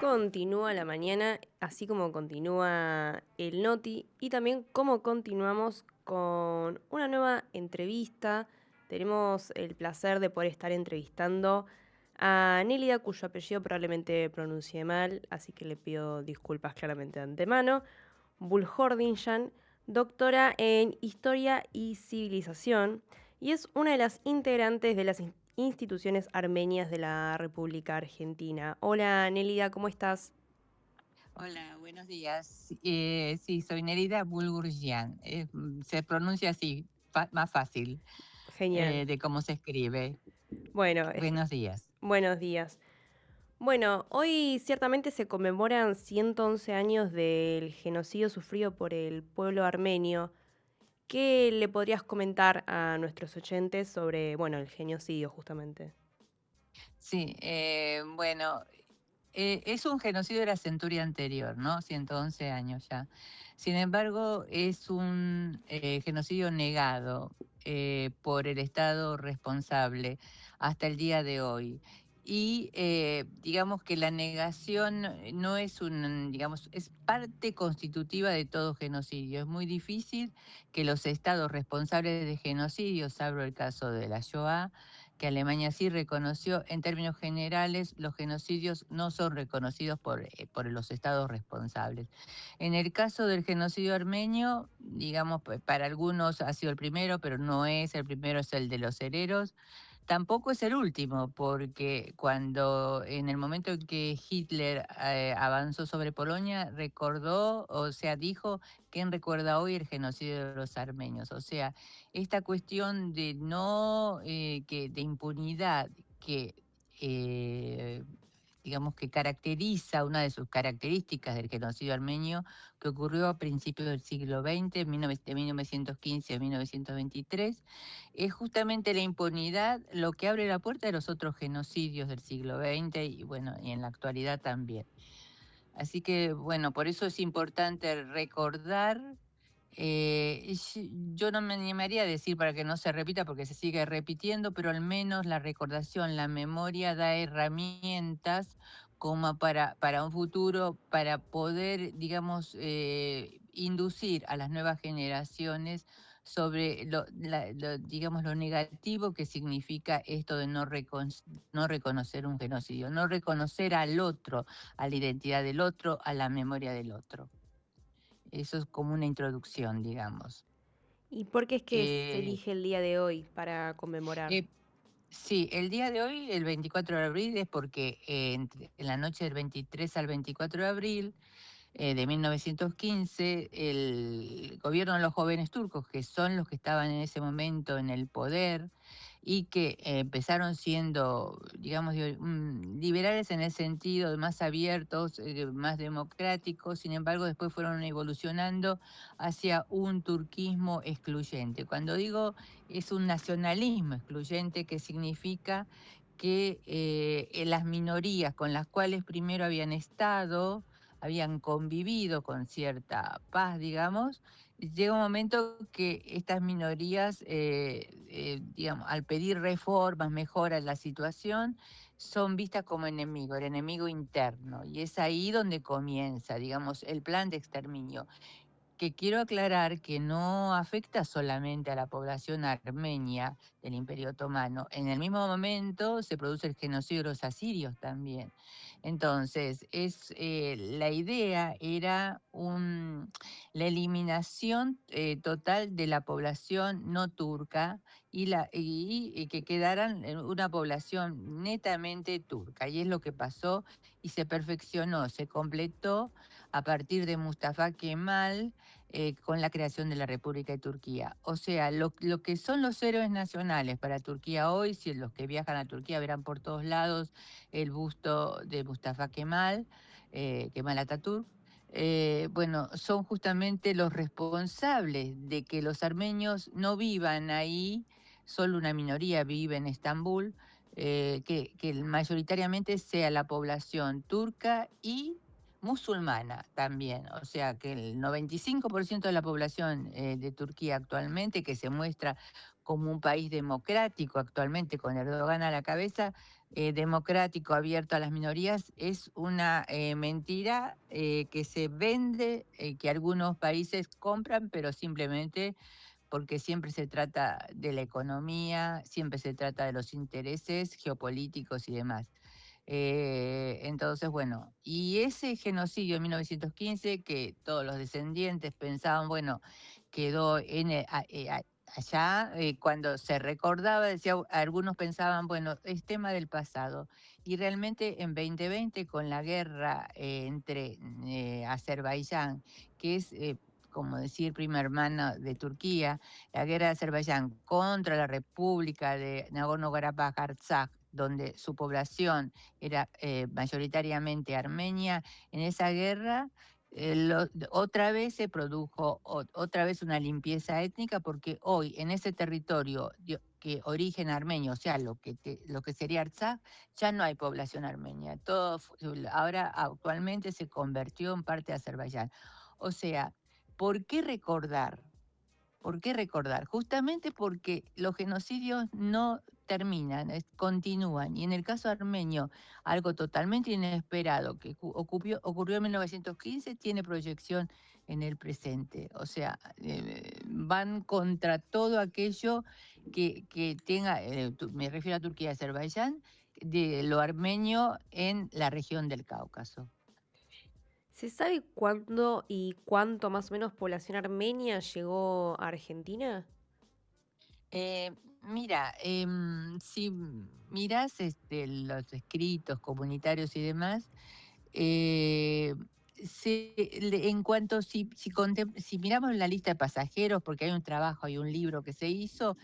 Continúa la mañana, así como continúa el Noti, y también cómo continuamos con una nueva entrevista. Tenemos el placer de poder estar entrevistando a Nélida, cuyo apellido probablemente pronuncie mal, así que le pido disculpas claramente de antemano. Bullhordinjan, doctora en Historia y Civilización, y es una de las integrantes de las instituciones armenias de la República Argentina. Hola Nélida, ¿cómo estás? Hola, buenos días. Sí, soy Nerida Bulgurjian. Se pronuncia así, más fácil Genial. de cómo se escribe. Bueno, Buenos días. buenos días. Bueno, hoy ciertamente se conmemoran 111 años del genocidio sufrido por el pueblo armenio. ¿Qué le podrías comentar a nuestros oyentes sobre, bueno, el genocidio justamente? Sí, bueno, es un genocidio de la centuria anterior, ¿no? 111 años ya. Sin embargo, es un genocidio negado por el Estado responsable hasta el día de hoy. Y digamos que la negación no es digamos, es parte constitutiva de todo genocidio. Es muy difícil que los estados responsables de genocidios, salvo el caso de la Shoah, que Alemania sí reconoció, en términos generales, los genocidios no son reconocidos por los estados responsables. En el caso del genocidio armenio, digamos, para algunos ha sido el primero, pero no es el primero, es el de los hereros. Tampoco es el último, porque cuando en el momento en que Hitler avanzó sobre Polonia, recordó, o sea, dijo, ¿quién recuerda hoy el genocidio de los armenios? O sea, esta cuestión de no, de impunidad que eh, digamos que caracteriza, una de sus características del genocidio armenio, que ocurrió a principios del siglo XX, de 1915 a 1923, es justamente la impunidad lo que abre la puerta de los otros genocidios del siglo XX y bueno, y en la actualidad también. Así que bueno, por eso es importante recordar. Yo no me animaría a decir para que no se repita porque se sigue repitiendo, pero al menos la recordación, la memoria da herramientas como para un futuro, para poder, digamos, inducir a las nuevas generaciones sobre digamos, lo negativo que significa esto de no reconocer un genocidio, no reconocer al otro, a la identidad del otro, a la memoria del otro. Eso es como una introducción, digamos. ¿Y por qué es que se Eh, elige el día de hoy para conmemorar? eh, sí, el día de hoy, el 24 de abril, es porque en la noche del 23 al 24 de abril de 1915, el gobierno de los jóvenes turcos, que son los que estaban en ese momento en el poder y que empezaron siendo, digamos, liberales en el sentido de más abiertos, más democráticos, sin embargo, después fueron evolucionando hacia un turquismo excluyente. Cuando digo es un nacionalismo excluyente, que significa que las minorías con las cuales primero habían convivido con cierta paz, digamos, llega un momento que estas minorías, digamos, al pedir reformas, mejoras la situación, son vistas como enemigo, el enemigo interno. Y es ahí donde comienza, digamos, el plan de exterminio, que quiero aclarar que no afecta solamente a la población armenia del Imperio Otomano. En el mismo momento se produce el genocidio de los asirios también. Entonces, la idea era la eliminación total de la población no turca y que quedaran una población netamente turca. Y es lo que pasó y se perfeccionó, se completó a partir de Mustafa Kemal con la creación de la República de Turquía. O sea, lo que son los héroes nacionales para Turquía hoy, si los que viajan a Turquía verán por todos lados el busto de Mustafa Kemal, Kemal Atatürk, bueno, son justamente los responsables de que los armenios no vivan ahí, solo una minoría vive en Estambul, que mayoritariamente sea la población turca y musulmana también, o sea que el 95% de la población de Turquía actualmente, que se muestra como un país democrático actualmente con Erdogan a la cabeza, democrático, abierto a las minorías, es una mentira que se vende, que algunos países compran, pero simplemente porque siempre se trata de la economía, siempre se trata de los intereses geopolíticos y demás. Entonces, bueno, y ese genocidio en 1915, que todos los descendientes pensaban, bueno, quedó allá, cuando se recordaba, decía, algunos pensaban, bueno, es tema del pasado. Y realmente en 2020, con la guerra entre Azerbaiyán, que es, como decir, prima hermana de Turquía, la guerra de Azerbaiyán contra la República de Nagorno-Karabaj, donde su población era mayoritariamente armenia, en esa guerra otra vez se produjo otra vez una limpieza étnica, porque hoy en ese territorio que origen armenio, o sea, lo que sería Artsaj, ya no hay población armenia. Ahora actualmente se convirtió en parte de Azerbaiyán. O sea, ¿por qué recordar? ¿Por qué recordar? Justamente porque los genocidios no terminan, continúan. Y en el caso armenio, algo totalmente inesperado que ocurrió en 1915 tiene proyección en el presente. O sea, van contra todo aquello que tenga, me refiero a Turquía y Azerbaiyán, de lo armenio en la región del Cáucaso. ¿Se sabe cuándo y cuánto más o menos población armenia llegó a Argentina? Mira, si mirás los escritos comunitarios y demás, eh, en cuanto si miramos la lista de pasajeros, porque hay un trabajo, hay un libro que se hizo,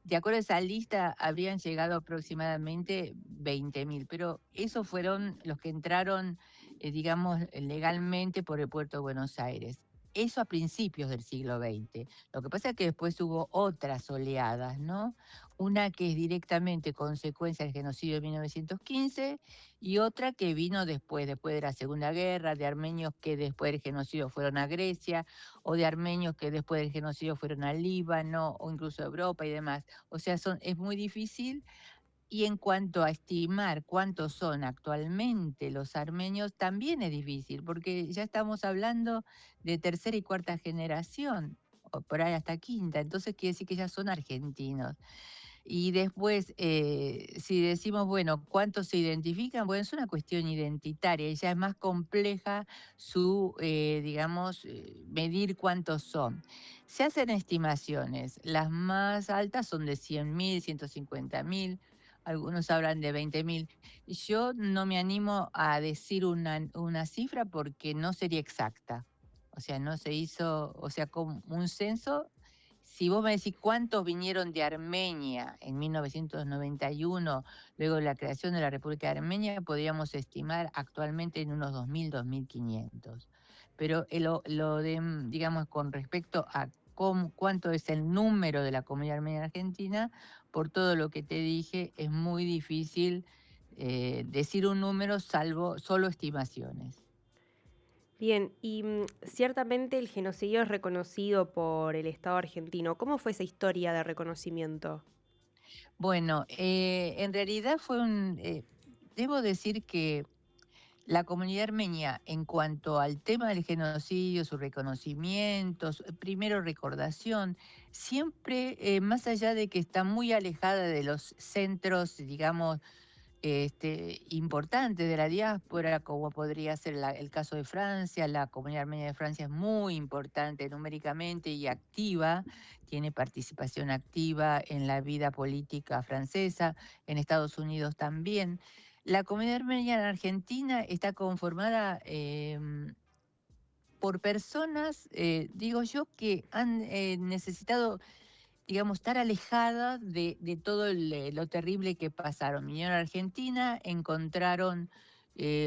de acuerdo a esa lista habrían llegado aproximadamente 20.000, pero esos fueron los que entraron, digamos, legalmente por el puerto de Buenos Aires. Eso a principios del siglo XX. Lo que pasa es que después hubo otras oleadas, ¿no? Una que es directamente consecuencia del genocidio de 1915 y otra que vino después de la Segunda Guerra, de armenios que después del genocidio fueron a Grecia, o de armenios que después del genocidio fueron al Líbano o incluso a Europa y demás. O sea, es muy difícil. Y en cuanto a estimar cuántos son actualmente los armenios, también es difícil, porque ya estamos hablando de tercera y cuarta generación, o por ahí hasta quinta, entonces quiere decir que ya son argentinos. Y después, si decimos, bueno, ¿cuántos se identifican? Bueno, es una cuestión identitaria, y ya es más compleja digamos, medir cuántos son. Se hacen estimaciones, las más altas son de 100.000, 150.000, algunos hablan de 20.000. Yo no me animo a decir una cifra porque no sería exacta. O sea, no se hizo, o sea, como un censo. Si vos me decís cuántos vinieron de Armenia en 1991, luego de la creación de la República de Armenia, podríamos estimar actualmente en unos 2.000, 2.500. Pero digamos, con respecto a cuánto es el número de la comunidad armenia en Argentina, por todo lo que te dije, es muy difícil decir un número salvo solo estimaciones. Bien, y ciertamente el genocidio es reconocido por el Estado argentino. ¿Cómo fue esa historia de reconocimiento? Bueno, en realidad debo decir que la comunidad armenia, en cuanto al tema del genocidio, su reconocimiento, primero recordación, siempre, más allá de que está muy alejada de los centros, digamos, importantes de la diáspora, como podría ser el caso de Francia. La comunidad armenia de Francia es muy importante numéricamente y activa, tiene participación activa en la vida política francesa, en Estados Unidos también. La comunidad armenia en Argentina está conformada por personas, digo yo, que han necesitado, digamos, estar alejadas de todo lo terrible que pasaron. Vinieron a Argentina, encontraron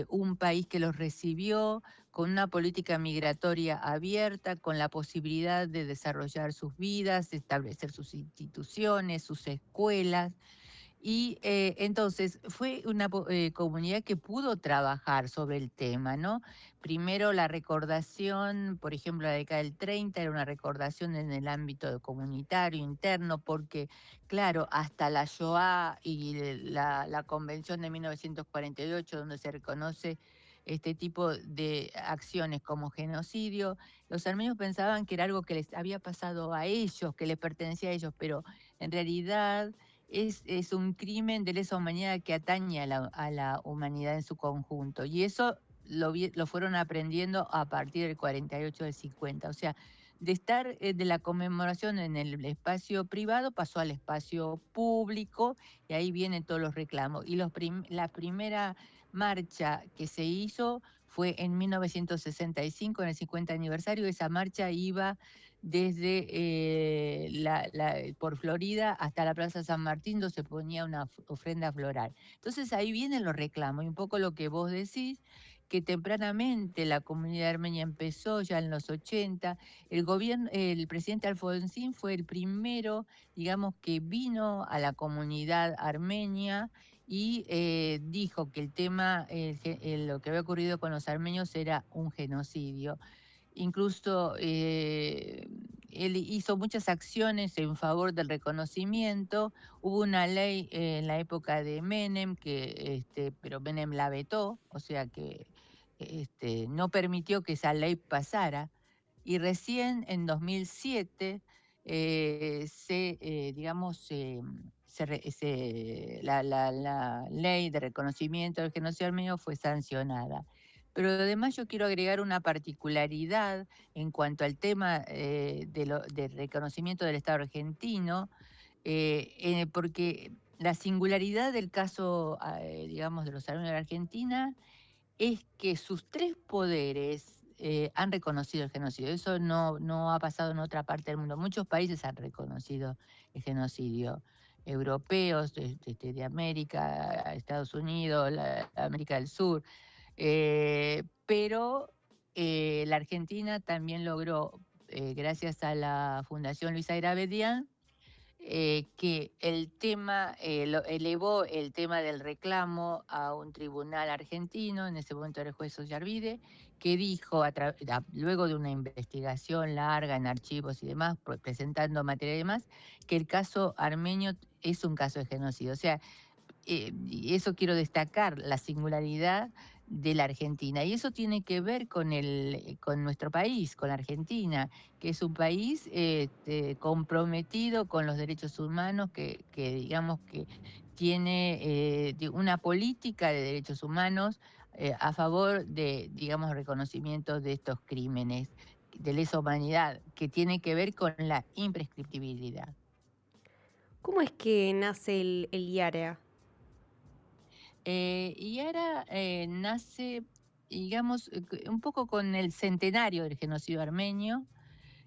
un país que los recibió con una política migratoria abierta, con la posibilidad de desarrollar sus vidas, establecer sus instituciones, sus escuelas, Y entonces fue una comunidad que pudo trabajar sobre el tema, ¿no? Primero la recordación, por ejemplo, la década del 30 era una recordación en el ámbito comunitario, interno, porque, claro, hasta la Shoah y la Convención de 1948, donde se reconoce este tipo de acciones como genocidio, los armenios pensaban que era algo que les había pasado a ellos, que les pertenecía a ellos, pero en realidad es un crimen de lesa humanidad que atañe a la humanidad en su conjunto. Y eso lo fueron aprendiendo a partir del 48 del 50. O sea, de estar de la conmemoración en el espacio privado pasó al espacio público y ahí vienen todos los reclamos. Y la primera marcha que se hizo fue en 1965, en el 50 aniversario. Esa marcha iba desde por Florida hasta la Plaza San Martín, donde se ponía una ofrenda floral. Entonces ahí vienen los reclamos, y un poco lo que vos decís, que tempranamente la comunidad armenia empezó ya en los 80. El presidente Alfonsín fue el primero, digamos, que vino a la comunidad armenia y dijo que el tema, lo que había ocurrido con los armenios era un genocidio. Incluso él hizo muchas acciones en favor del reconocimiento. Hubo una ley en la época de Menem, pero Menem la vetó, o sea que no permitió que esa ley pasara. Y recién en 2007 digamos, la ley de reconocimiento del genocidio armenio fue sancionada. Pero además yo quiero agregar una particularidad en cuanto al tema del reconocimiento del Estado argentino, porque la singularidad del caso, digamos, de los armenios de la Argentina es que sus tres poderes han reconocido el genocidio. Eso no ha pasado en otra parte del mundo. Muchos países han reconocido el genocidio. Europeos, de América, Estados Unidos, América del Sur. Pero la Argentina también logró, gracias a la Fundación Luis Ayrabedián, que el tema, elevó el tema del reclamo a un tribunal argentino, en ese momento era el juez Ollarvide, que dijo, luego de una investigación larga en archivos y demás, presentando materia y demás, que el caso armenio es un caso de genocidio. O sea, y eso quiero destacar, la singularidad de la Argentina. Y eso tiene que ver con nuestro país, con Argentina, que es un país comprometido con los derechos humanos, que digamos que tiene una política de derechos humanos a favor de, digamos, reconocimiento de estos crímenes de lesa humanidad, que tiene que ver con la imprescriptibilidad. ¿Cómo es que nace el IARA? Y ahora nace, digamos, un poco con el centenario del genocidio armenio,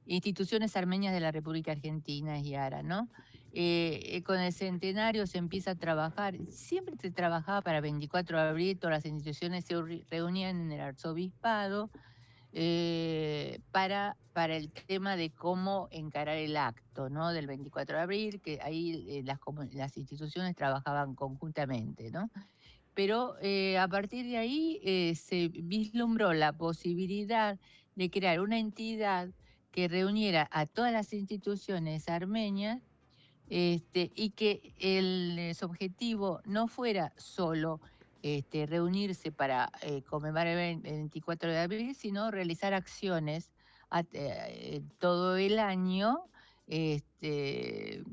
instituciones armenias de la República Argentina y ARA, ¿no? Con el centenario se empieza a trabajar, siempre se trabajaba para 24 de abril, todas las instituciones se reunían en el arzobispado para el tema de cómo encarar el acto, ¿no? Del 24 de abril, que ahí las instituciones trabajaban conjuntamente, ¿no? Pero a partir de ahí se vislumbró la posibilidad de crear una entidad que reuniera a todas las instituciones armenias y que su objetivo no fuera solo reunirse para conmemorar el 24 de abril, sino realizar acciones todo el año,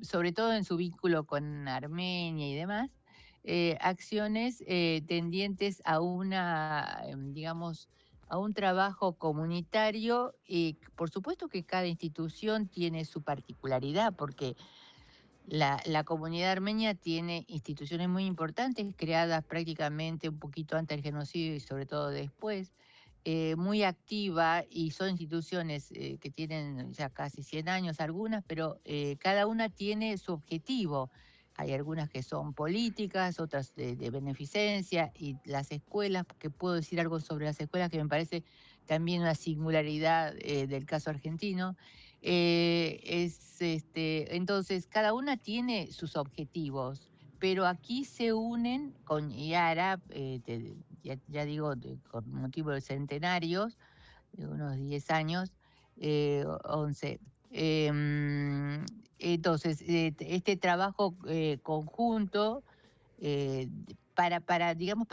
sobre todo en su vínculo con Armenia y demás, acciones tendientes a digamos, a un trabajo comunitario y por supuesto que cada institución tiene su particularidad porque la comunidad armenia tiene instituciones muy importantes creadas prácticamente un poquito antes del genocidio y sobre todo después, muy activa y son instituciones que tienen ya casi 100 años algunas, pero cada una tiene su objetivo. Hay algunas que son políticas, otras de beneficencia y las escuelas, que puedo decir algo sobre las escuelas que me parece también una singularidad del caso argentino. Entonces, cada una tiene sus objetivos, pero aquí se unen con Yara, ya digo, con motivo de centenarios, de unos 10 años, 11. Entonces, este trabajo conjunto digamos,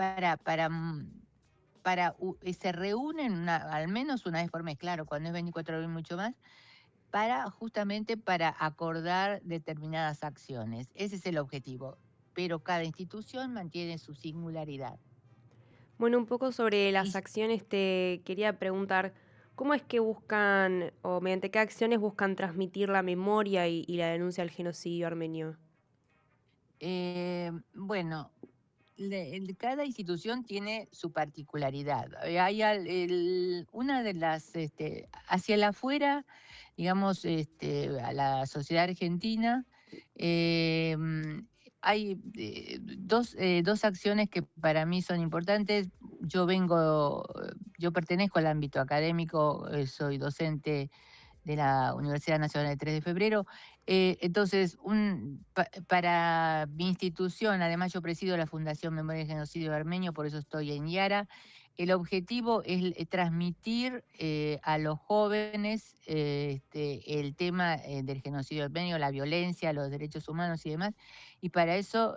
se reúnen al menos una vez por mes, claro, cuando es 24 horas mucho más, justamente para acordar determinadas acciones. Ese es el objetivo, pero cada institución mantiene su singularidad. Bueno, un poco sobre las Y acciones te quería preguntar, ¿cómo es que buscan o mediante qué acciones buscan transmitir la memoria y la denuncia al genocidio armenio? bueno, cada institución tiene su particularidad. Una de las, hacia el afuera, digamos, a la sociedad argentina, eh, mm, hay dos acciones que para mí son importantes. Yo pertenezco al ámbito académico, soy docente de la Universidad Nacional de 3 de Febrero. Entonces, para mi institución, además yo presido la Fundación Memoria y Genocidio Armenio, por eso estoy en Yara. El objetivo es transmitir a los jóvenes el tema del genocidio armenio, la violencia, los derechos humanos y demás. Y para eso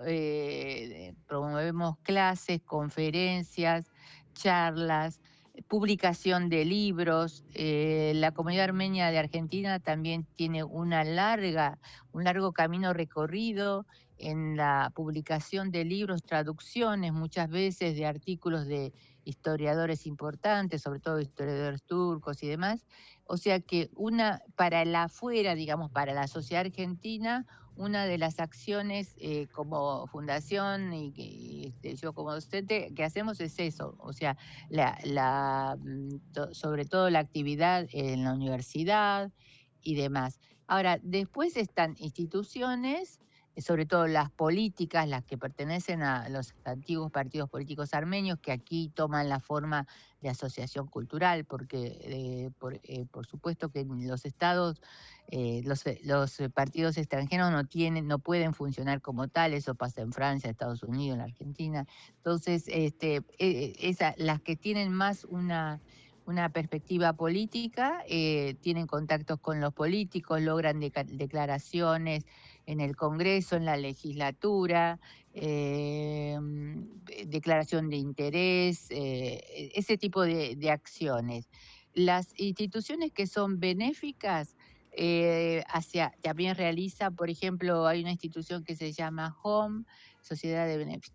promovemos clases, conferencias, charlas, publicación de libros. La comunidad armenia de Argentina también tiene un largo camino recorrido en la publicación de libros, traducciones muchas veces de artículos de historiadores importantes, sobre todo historiadores turcos y demás. O sea que para el afuera, digamos, para la sociedad argentina, una de las acciones como fundación yo como docente que hacemos es eso, o sea, sobre todo la actividad en la universidad y demás. Ahora, después están instituciones, sobre todo las políticas, las que pertenecen a los antiguos partidos políticos armenios, que aquí toman la forma de asociación cultural, porque por supuesto que en los estados los partidos extranjeros no pueden funcionar como tal, eso pasa en Francia, Estados Unidos, en la Argentina. Entonces, las que tienen más una perspectiva política, tienen contactos con los políticos, logran declaraciones en el Congreso, en la legislatura, declaración de interés, ese tipo de acciones. Las instituciones que son benéficas también realiza, por ejemplo, hay una institución que se llama HOME, Sociedad de Beneficio.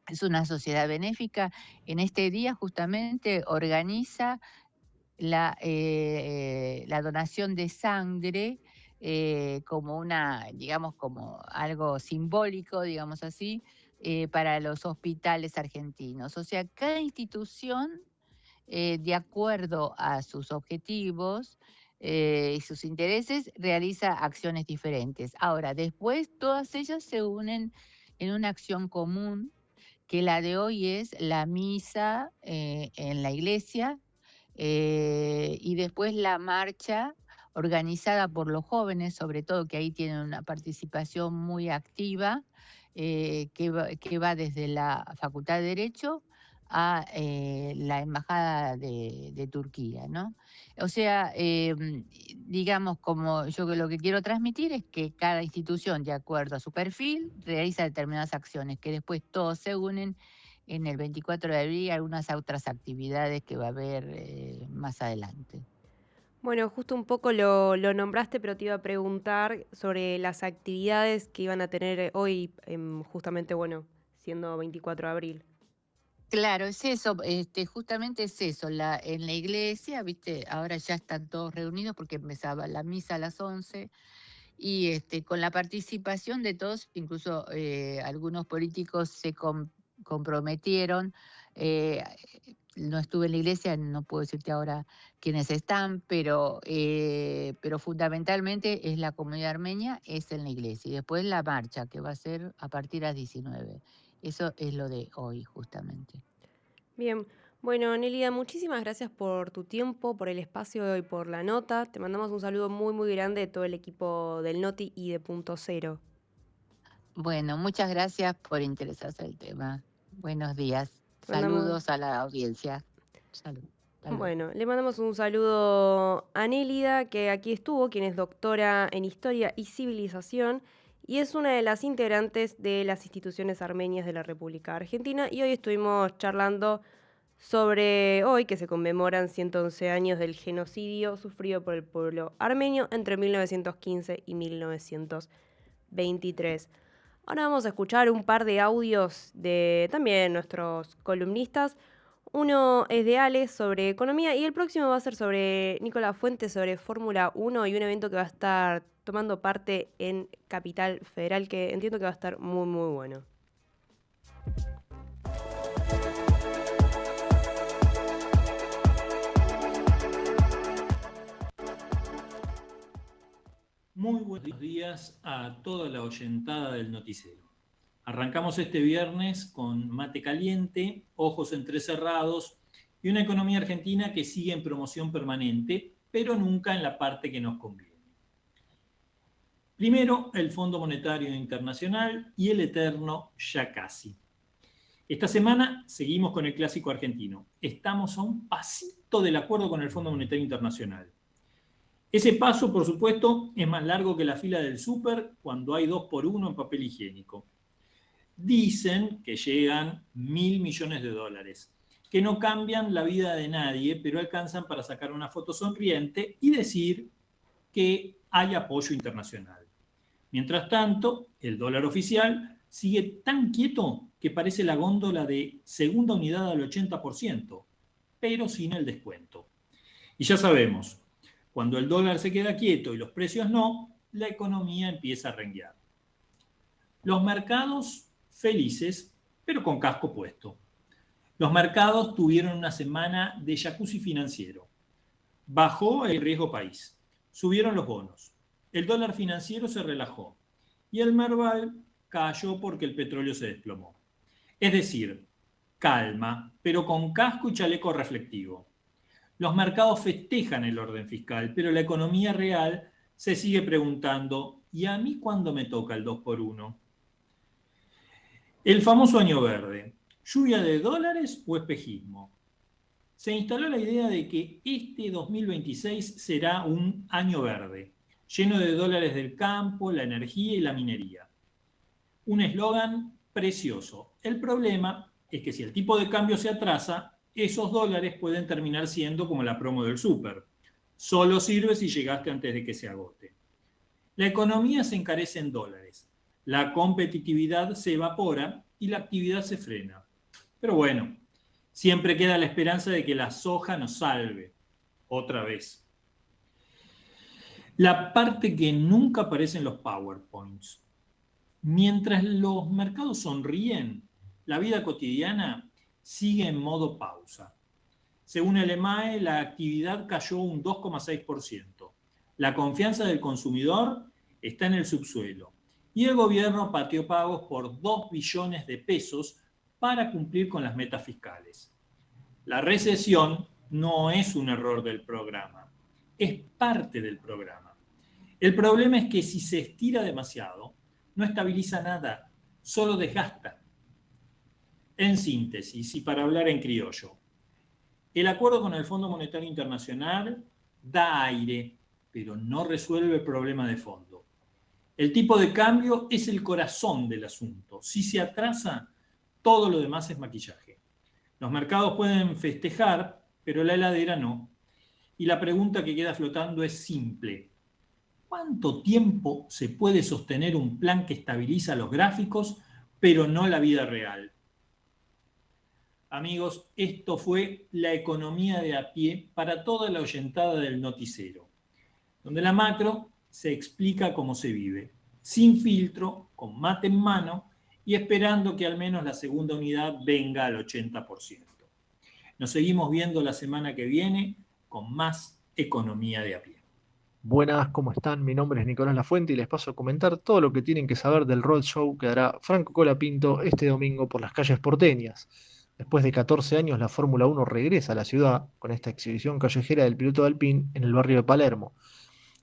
Es una sociedad benéfica. En este día justamente organiza la donación de sangre como digamos, como algo simbólico, digamos así, para los hospitales argentinos. O sea, cada institución de acuerdo a sus objetivos y sus intereses, realiza acciones diferentes. Ahora, después todas ellas se unen en una acción común, que la de hoy es la misa en la iglesia y después la marcha organizada por los jóvenes, sobre todo que ahí tienen una participación muy activa, que va desde la Facultad de Derecho a la Embajada de Turquía, ¿no? O sea, digamos, como yo lo que quiero transmitir es que cada institución, de acuerdo a su perfil, realiza determinadas acciones, que después todos se unen en el 24 de abril y algunas otras actividades que va a haber más adelante. Bueno, justo un poco lo nombraste, pero te iba a preguntar sobre las actividades que iban a tener hoy, justamente, bueno, siendo 24 de abril. Claro, es eso, justamente es eso, en la iglesia, viste, ahora ya están todos reunidos porque empezaba la misa a las 11 y con la participación de todos, incluso algunos políticos comprometieron. No estuve en la iglesia, no puedo decirte ahora quiénes están, pero fundamentalmente es la comunidad armenia, es en la iglesia. Y después la marcha, que va a ser a partir de las 19. Eso es lo de hoy, justamente. Bien, bueno, Nélida, muchísimas gracias por tu tiempo, por el espacio y por la nota. Te mandamos un saludo muy, muy grande de todo el equipo del Noti y de Punto Cero. Bueno, muchas gracias por interesarse en el tema. Buenos días. Mandamos, Saludos a la audiencia. Salud. Hasta luego. bueno, le mandamos un saludo a Nélida, que aquí estuvo, quien es doctora en Historia y Civilización, y es una de las integrantes de las instituciones armenias de la República Argentina, y hoy estuvimos charlando sobre hoy, que se conmemoran 111 años del genocidio sufrido por el pueblo armenio entre 1915 y 1923. Ahora vamos a escuchar un par de audios de también nuestros columnistas. Uno es de Ale sobre economía y el próximo va a ser sobre Nicolás Fuentes, sobre Fórmula 1 y un evento que va a estar tomando parte en Capital Federal, que entiendo que va a estar muy, muy bueno. Muy buenos días a toda la oyentada del noticiero. Arrancamos este viernes con mate caliente, ojos entrecerrados y una economía argentina que sigue en promoción permanente, pero nunca en la parte que nos conviene. Primero, el Fondo Monetario Internacional y el eterno ya casi. Esta semana seguimos con el clásico argentino. Estamos a un pasito del acuerdo con el Fondo Monetario Internacional. Ese paso, por supuesto, es más largo que la fila del súper cuando hay 2x1 en papel higiénico. Dicen que llegan $1.000 millones, que no cambian la vida de nadie, pero alcanzan para sacar una foto sonriente y decir que hay apoyo internacional. Mientras tanto, el dólar oficial sigue tan quieto que parece la góndola de segunda unidad al 80%, pero sin el descuento. Y ya sabemos, cuando el dólar se queda quieto y los precios no, la economía empieza a renguear. Los mercados felices, pero con casco puesto. Los mercados tuvieron una semana de jacuzzi financiero. Bajó el riesgo país, subieron los bonos, el dólar financiero se relajó y el Merval cayó porque el petróleo se desplomó. Es decir, calma, pero con casco y chaleco reflectivo. Los mercados festejan el orden fiscal, pero la economía real se sigue preguntando, ¿y a mí cuándo me toca el 2x1? El famoso año verde, ¿lluvia de dólares o espejismo? Se instaló la idea de que este 2026 será un año verde, lleno de dólares del campo, la energía y la minería. Un eslogan precioso. El problema es que si el tipo de cambio se atrasa, esos dólares pueden terminar siendo como la promo del súper. Solo sirve si llegaste antes de que se agote. La economía se encarece en dólares, la competitividad se evapora y la actividad se frena. Pero bueno, siempre queda la esperanza de que la soja nos salve, otra vez. La parte que nunca aparece en los PowerPoints. Mientras los mercados sonríen, la vida cotidiana sigue en modo pausa. Según el EMAE, la actividad cayó un 2,6%. La confianza del consumidor está en el subsuelo. Y el gobierno pateó pagos por 2 billones de pesos para cumplir con las metas fiscales. La recesión no es un error del programa, es parte del programa. El problema es que si se estira demasiado, no estabiliza nada, solo desgasta. En síntesis, y para hablar en criollo, el acuerdo con el Fondo Monetario Internacional da aire, pero no resuelve el problema de fondo. El tipo de cambio es el corazón del asunto. Si se atrasa, todo lo demás es maquillaje. Los mercados pueden festejar, pero la heladera no. Y la pregunta que queda flotando es simple. ¿Cuánto tiempo se puede sostener un plan que estabiliza los gráficos, pero no la vida real? Amigos, esto fue la economía de a pie para toda la oyentada del noticiero, donde la macro se explica cómo se vive, sin filtro, con mate en mano y esperando que al menos la segunda unidad venga al 80%. Nos seguimos viendo la semana que viene con más economía de a pie. Buenas, ¿cómo están? Mi nombre es Nicolás Lafuente y les paso a comentar todo lo que tienen que saber del roadshow que hará Franco Colapinto este domingo por las calles porteñas. Después de 14 años, la Fórmula 1 regresa a la ciudad con esta exhibición callejera del piloto de Alpine en el barrio de Palermo.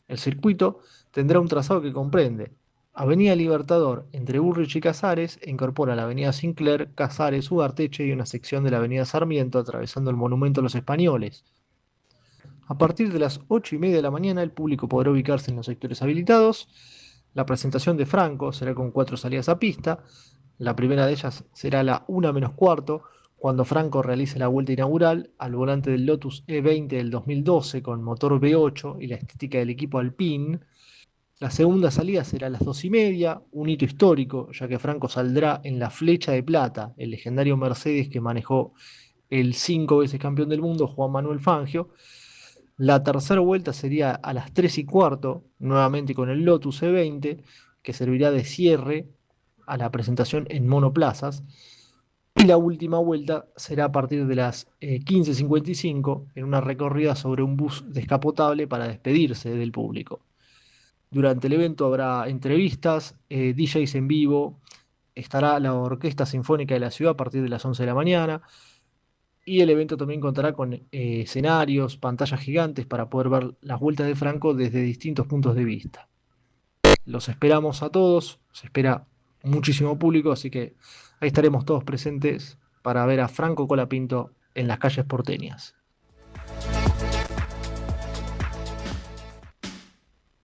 El circuito tendrá un trazado que comprende Avenida Libertador entre Bullrich y Casares e incorpora la Avenida Sinclair, Casares, Ugarteche y una sección de la Avenida Sarmiento atravesando el Monumento a los Españoles. A partir de las 8:30 de la mañana el público podrá ubicarse en los sectores habilitados. La presentación de Franco será con 4 salidas a pista. La primera de ellas será a la 1 menos cuarto, cuando Franco realice la vuelta inaugural al volante del Lotus E20 del 2012 con motor V8 y la estética del equipo Alpine. La segunda salida será a las 2:30, un hito histórico, ya que Franco saldrá en la Flecha de Plata, el legendario Mercedes que manejó el 5 veces campeón del mundo Juan Manuel Fangio. La tercera vuelta sería a las 3:15, nuevamente con el Lotus E20, que servirá de cierre a la presentación en monoplazas. Y la última vuelta será a partir de las 15:55 en una recorrida sobre un bus descapotable para despedirse del público. Durante el evento habrá entrevistas, DJs en vivo, estará la Orquesta Sinfónica de la Ciudad a partir de las 11 de la mañana y el evento también contará con escenarios, pantallas gigantes para poder ver las vueltas de Franco desde distintos puntos de vista. Los esperamos a todos, se espera muchísimo público, así que ahí estaremos todos presentes para ver a Franco Colapinto en las calles porteñas.